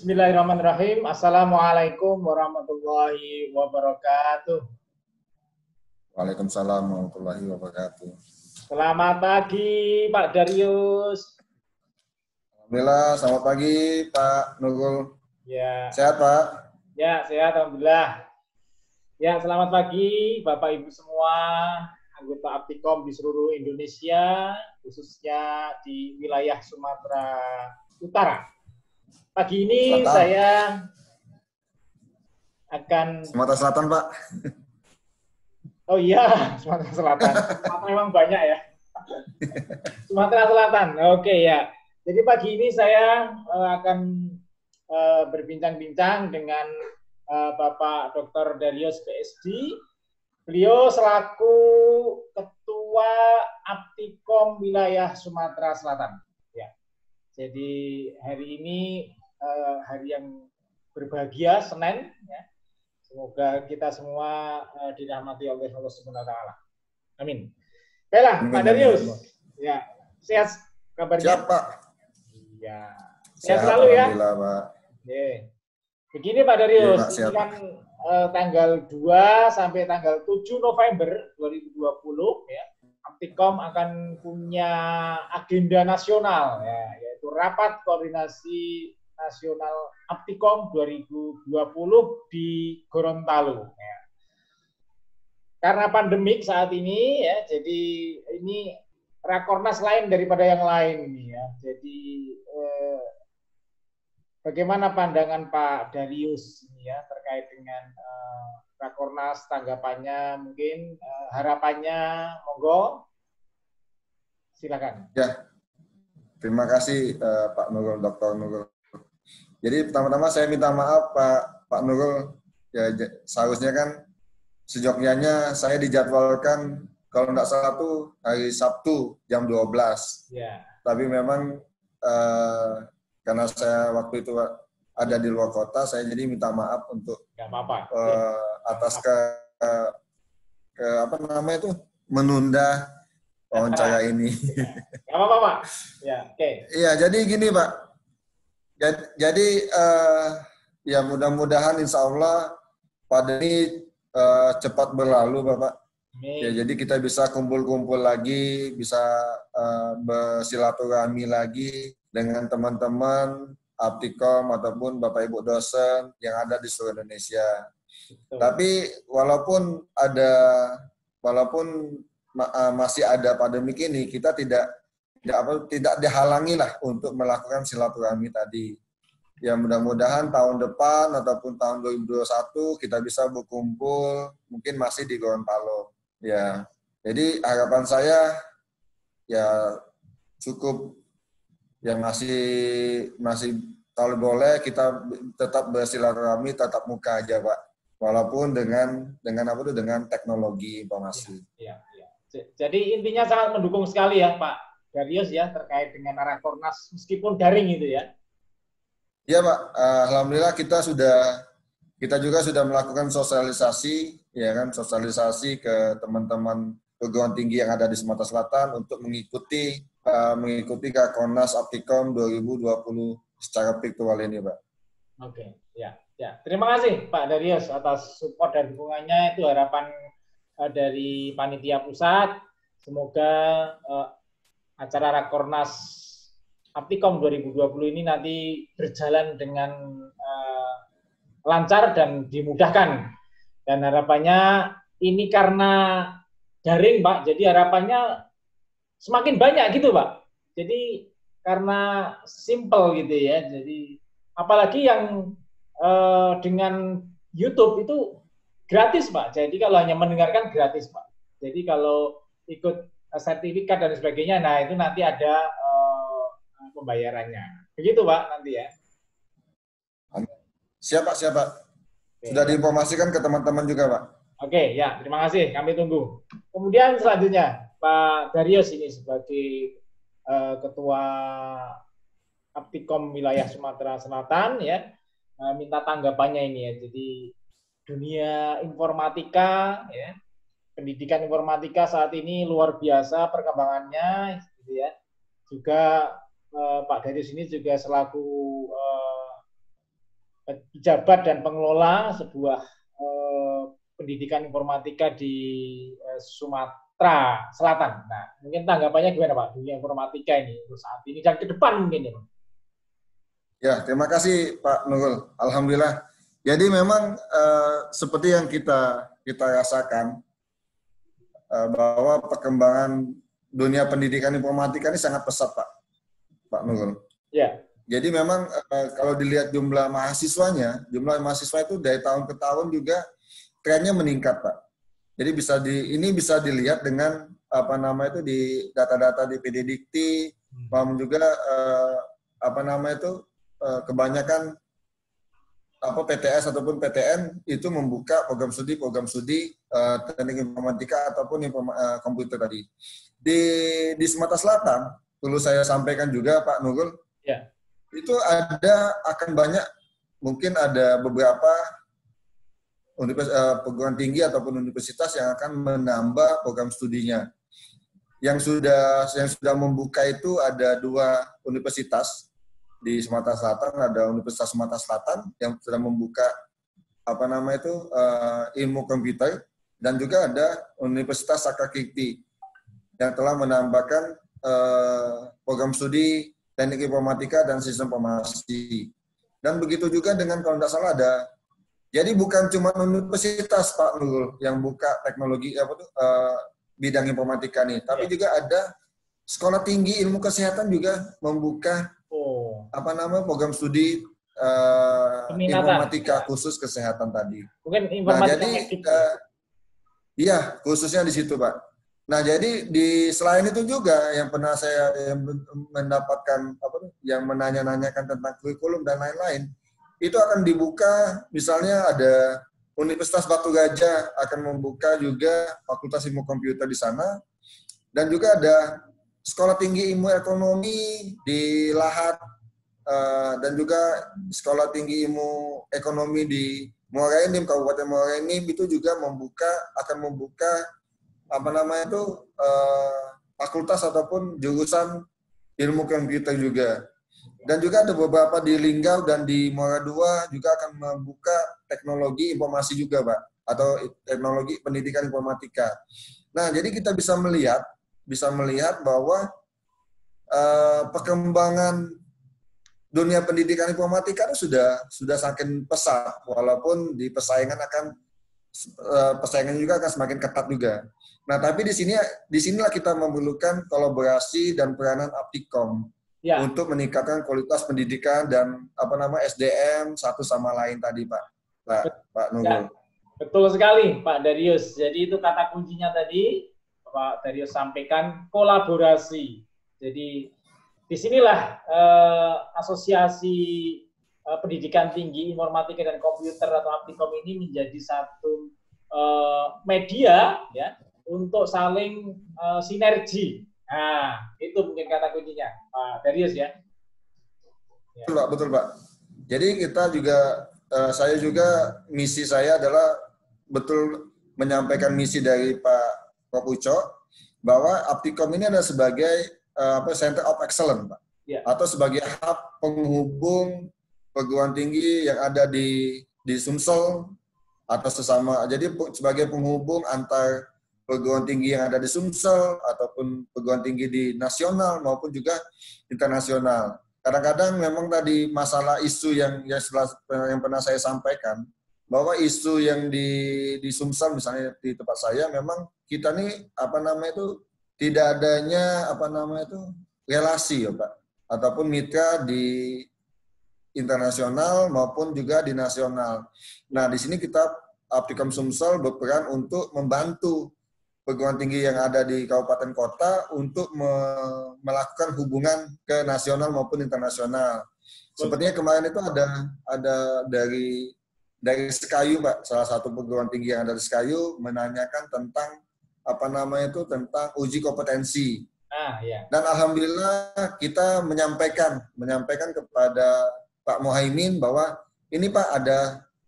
Bismillahirrahmanirrahim. Assalamualaikum warahmatullahi wabarakatuh. Waalaikumsalam warahmatullahi wabarakatuh. Selamat pagi, Pak Darius. Alhamdulillah, selamat pagi Pak Nurul. Ya. Sehat Pak? Ya, sehat Alhamdulillah. Ya, selamat pagi Bapak Ibu semua, anggota Aptikom di seluruh Indonesia, khususnya di wilayah Sumatera Utara. Pagi ini Selatan. saya akan... Sumatera Selatan Pak. Oh iya, Sumatera Selatan. Sumatera memang banyak ya. Sumatera Selatan, oke ya. Jadi pagi ini saya akan berbincang-bincang dengan Bapak Dr. Darius PSD. Beliau selaku Ketua Aptikom Wilayah Sumatera Selatan. Ya. Jadi hari ini hari yang berbahagia, Senin. Ya. Semoga kita semua dirahmati oleh Allah Subhanahu wa taala. Amin. Baiklah, Pak Darius. Ya, sehat kabarnya? Siap, Pak. Iya. Sehat selalu ya. Alhamdulillah, Pak. Oke. Begini Pak Darius, Ya, Pak, ini kan tanggal 2 sampai tanggal 7 November 2020 ya. Aptikom akan punya agenda nasional ya, yaitu rapat koordinasi nasional Aptikom 2020 di Gorontalo. Ya. Karena pandemik saat ini, ya, jadi ini rakornas lain daripada yang lain ini ya. Jadi bagaimana pandangan Pak Darius ini ya terkait dengan rakornas, tanggapannya, mungkin harapannya, monggo, silakan. Ya, terima kasih Pak Nurul, Dr. Nurul. Jadi pertama-tama saya minta maaf Pak Nurul, ya seharusnya kan sejoknyanya saya dijadwalkan kalau tidak salah tuh hari Sabtu jam 12. Ya. Tapi memang karena saya waktu itu ada di luar kota, saya jadi minta maaf untuk atas apa namanya itu menunda wawancara ini. Gak apa-apa Pak. Ya, oke. Iya, jadi gini Pak. Jadi ya mudah-mudahan Insya Allah pandemi cepat berlalu Bapak. Ya, jadi kita bisa kumpul-kumpul lagi, bisa bersilaturahmi lagi dengan teman-teman Aptikom ataupun Bapak Ibu dosen yang ada di seluruh Indonesia. Betul. Tapi walaupun masih ada pandemi ini, kita tidak dihalangi lah untuk melakukan silaturahmi tadi. Ya mudah-mudahan tahun depan ataupun tahun 2021 kita bisa berkumpul, mungkin masih di Gorontalo. Ya, jadi harapan saya ya cukup ya masih kalau boleh kita tetap bersilaturahmi tatap muka aja Pak, walaupun dengan teknologi informasi. Ya. Jadi intinya sangat mendukung sekali ya Pak Darius ya terkait dengan rakornas meskipun daring itu ya. Iya Pak, alhamdulillah kita juga sudah melakukan sosialisasi, ya kan, sosialisasi ke teman-teman perguruan tinggi yang ada di Sumatera Selatan untuk mengikuti Rakornas Aptikom 2020 secara virtual ini, Pak. Oke, ya. Terima kasih Pak Darius atas support dan dukungannya. Itu harapan dari panitia pusat. Semoga acara Rakornas Aptikom 2020 ini nanti berjalan dengan lancar dan dimudahkan. Dan harapannya ini karena daring, Pak, jadi harapannya semakin banyak gitu, Pak. Jadi karena simple gitu ya. Jadi apalagi yang dengan YouTube itu gratis, Pak. Jadi kalau hanya mendengarkan gratis, Pak. Jadi kalau ikut sertifikat dan sebagainya, nah itu nanti ada pembayarannya. Begitu Pak nanti ya. Siap Pak. Sudah diinformasikan ke teman-teman juga Pak. Oke, ya, terima kasih. Kami tunggu. Kemudian selanjutnya Pak Darius ini sebagai Ketua Aptikom Wilayah Sumatera Selatan ya, minta tanggapannya ini ya. Jadi dunia informatika ya, pendidikan informatika saat ini luar biasa perkembangannya gitu ya. Juga Pak Darius ini juga selaku pejabat dan pengelola sebuah pendidikan informatika di Sumatera Selatan. Nah, mungkin tanggapannya gimana Pak, dunia informatika ini untuk saat ini dan ke depan mungkin ya Pak? Ya, terima kasih Pak Nurul. Alhamdulillah. Jadi memang seperti yang kita rasakan bahwa perkembangan dunia pendidikan informatika ini sangat pesat Pak Nurul. Ya. Jadi memang kalau dilihat jumlah mahasiswa itu dari tahun ke tahun juga trennya meningkat Pak. Jadi ini bisa dilihat dengan di data-data di PDDikti, maupun juga kebanyakan PTS ataupun PTN itu membuka program studi teknik informatika ataupun komputer tadi. Di Sumatera Selatan, perlu saya sampaikan juga Pak Nurul, ya. Itu akan banyak, mungkin ada beberapa perguruan tinggi ataupun universitas yang akan menambah program studinya. Yang sudah membuka itu ada 2 universitas di Sumatera Selatan, ada Universitas Sumatera Selatan yang sudah membuka ilmu komputer, dan juga ada Universitas Sakkakirti yang telah menambahkan program studi teknik informatika dan sistem informasi. Dan begitu juga dengan, kalau tidak salah, jadi bukan cuma universitas Pak Nurul yang buka teknologi bidang informatika nih, tapi juga ada sekolah tinggi ilmu kesehatan juga membuka program studi informatika khusus kesehatan tadi. Mungkin informatika iya, khususnya di situ Pak. Nah, jadi selain itu juga yang pernah saya mendapatkan yang menanya-nanyakan tentang kurikulum dan lain-lain, itu akan dibuka, misalnya ada Universitas Batu Gajah akan membuka juga Fakultas Ilmu Komputer di sana, dan juga ada Sekolah Tinggi Ilmu Ekonomi di Lahat, dan juga Sekolah Tinggi Ilmu Ekonomi di Muara Enim, Kabupaten Muara Enim, itu juga akan membuka fakultas ataupun jurusan ilmu komputer juga. Dan juga ada beberapa di Linggau dan di Muara II juga akan membuka teknologi informasi juga, Pak, atau teknologi pendidikan informatika. Nah, jadi kita bisa melihat bahwa perkembangan dunia pendidikan informatika itu sudah semakin pesat, walaupun di persaingan juga akan semakin ketat juga. Nah, tapi disinilah kita memerlukan kolaborasi dan peranan Aptikom untuk meningkatkan kualitas pendidikan dan SDM satu sama lain tadi, Pak Nurul. Betul sekali, Pak Darius. Jadi itu kata kuncinya tadi Pak Darius sampaikan, kolaborasi. Jadi disinilah asosiasi pendidikan tinggi informatika dan komputer atau Aptikom ini menjadi satu media ya untuk saling sinergi. Nah, itu mungkin kata kuncinya, Pak Darius ya. Betul Pak. Jadi kita juga, saya juga misi saya adalah betul menyampaikan misi dari Pak Prof. Uco bahwa Aptikom ini adalah sebagai Center of Excellence, Pak, atau sebagai hub penghubung perguruan tinggi yang ada di Sumsel atau sesama. Jadi sebagai penghubung antar perguruan tinggi yang ada di Sumsel ataupun perguruan tinggi di nasional maupun juga internasional. Kadang-kadang memang tadi masalah isu yang pernah saya sampaikan, bahwa isu yang di Sumsel misalnya di tempat saya, memang kita nih tidak adanya relasi ya Pak, ataupun mitra di internasional maupun juga di nasional. Nah, di sini kita Aptikom Sumsel berperan untuk membantu perguruan tinggi yang ada di kabupaten kota untuk melakukan hubungan ke nasional maupun internasional. Sepertinya kemarin itu ada dari Sekayu, Pak, salah satu perguruan tinggi yang ada di Sekayu menanyakan tentang tentang uji kompetensi. Dan alhamdulillah kita menyampaikan kepada Pak Muhaimin bahwa ini Pak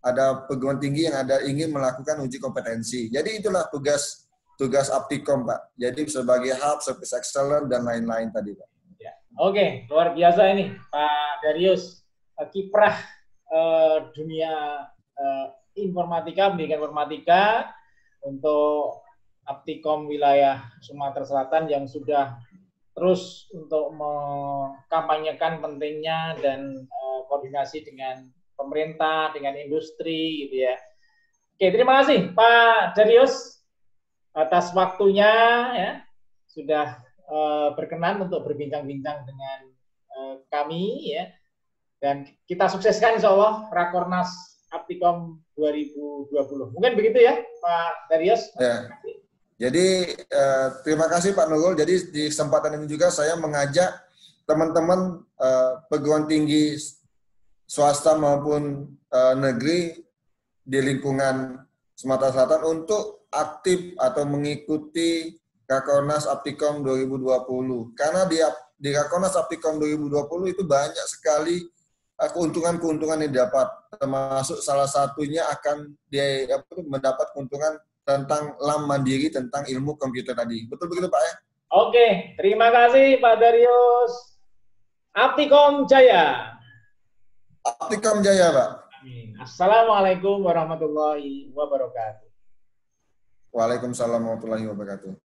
ada perguruan tinggi yang ingin melakukan uji kompetensi. Jadi itulah tugas Aptikom, Pak. Jadi sebagai hub, service excellence, dan lain-lain tadi, Pak. Ya. Oke, luar biasa ini, Pak Darius. Kiprah dunia informatika, pendidikan informatika untuk Aptikom wilayah Sumatera Selatan yang sudah terus untuk mengkampanyekan pentingnya dan koordinasi dengan pemerintah, dengan industri, gitu ya. Oke, terima kasih Pak Darius atas waktunya, ya, sudah berkenan untuk berbincang-bincang dengan kami, ya, dan kita sukseskan insya Allah Rakornas Aptikom 2020. Mungkin begitu ya Pak Darius. Ya. Jadi terima kasih Pak Nurul. Jadi di kesempatan ini juga saya mengajak teman-teman perguruan tinggi swasta maupun negeri di lingkungan Sumatera Selatan untuk aktif atau mengikuti Rakornas Aptikom 2020. Karena di Rakornas Aptikom 2020 itu banyak sekali keuntungan-keuntungan yang didapat. Termasuk salah satunya akan mendapat keuntungan tentang LAM mandiri tentang ilmu komputer tadi. Betul begitu Pak ya? Oke, terima kasih Pak Darius. Aptikom Jaya. Aptikom Jaya Pak. Amin. Assalamualaikum warahmatullahi wabarakatuh. Waalaikumsalam warahmatullahi wabarakatuh.